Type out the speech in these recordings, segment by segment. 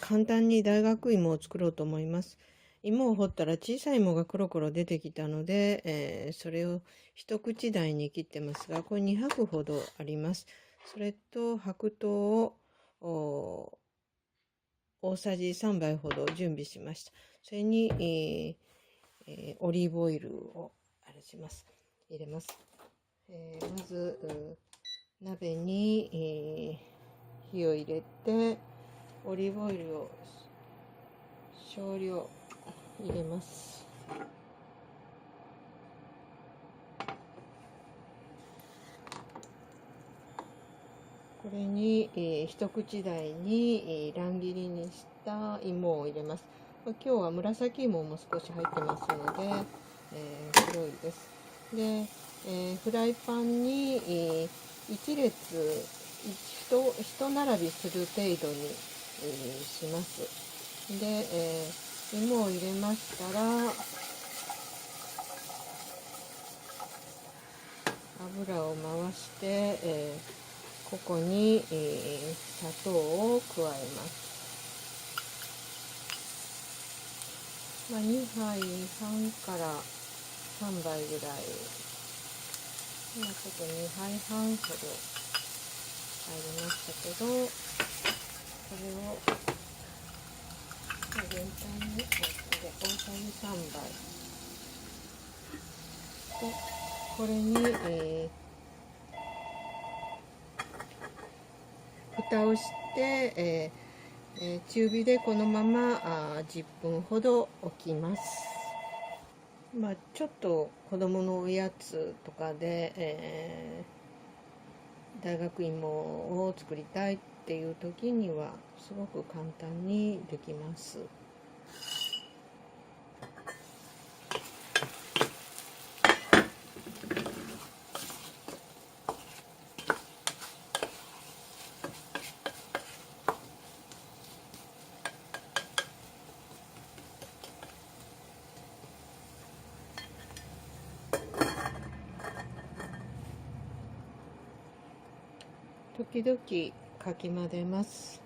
簡単に大学芋を作ろうと思います。芋を掘ったら小さい芋がコロコロ出てきたので、それを一口大に切ってますが、これ2拍ほどあります。それと白桃を大さじ3杯ほど準備しました。それに、オリーブオイルを入れます。まず鍋に、火を入れてオリーブオイルを少量入れます。これに、一口大に、乱切りにした芋を入れます。今日は紫芋も少し入ってますので、黒いです。で、フライパンに、一列一並びする程度に、します。で、芋を入れましたら、油を回して、ここに、砂糖を加えます。2杯半から3杯ぐらい、ちょっと2杯半ほど入りましたけど、これを全体に大さじ3杯で、これに、蓋をして、中火でこのまま10分ほど置きます。ちょっと子供のおやつとかで、大学芋を作りたいっていう時にはすごく簡単にできます。時々かき混ぜます。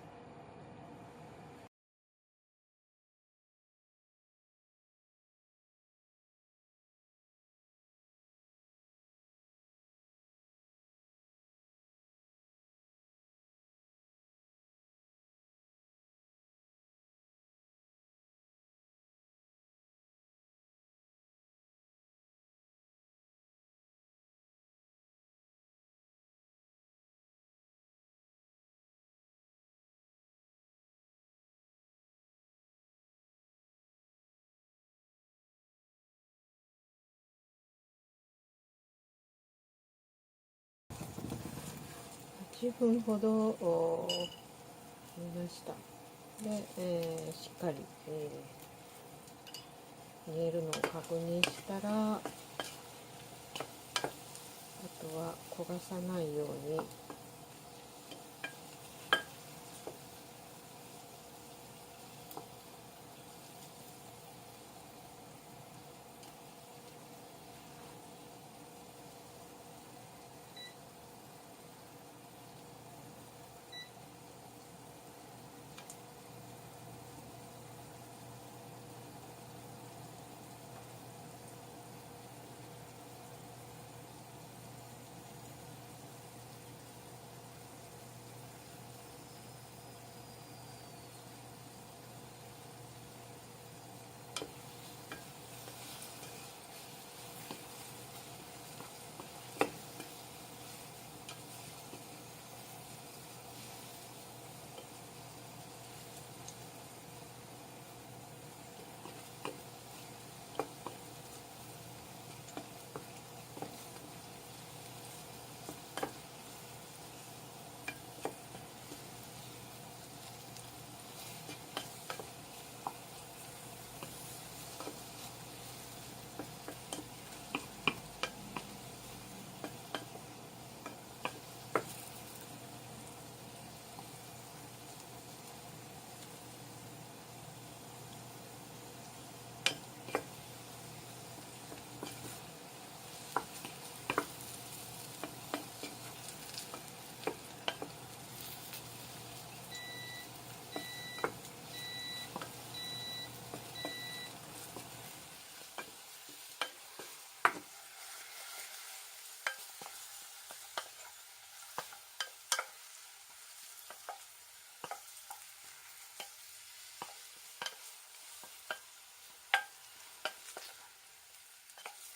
8分ほど煮ました。で、しっかり、煮えるのを確認したら、あとは焦がさないように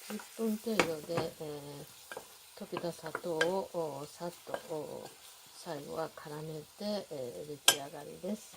10分程度で、溶けた砂糖をさっと最後は絡めて、出来上がりです。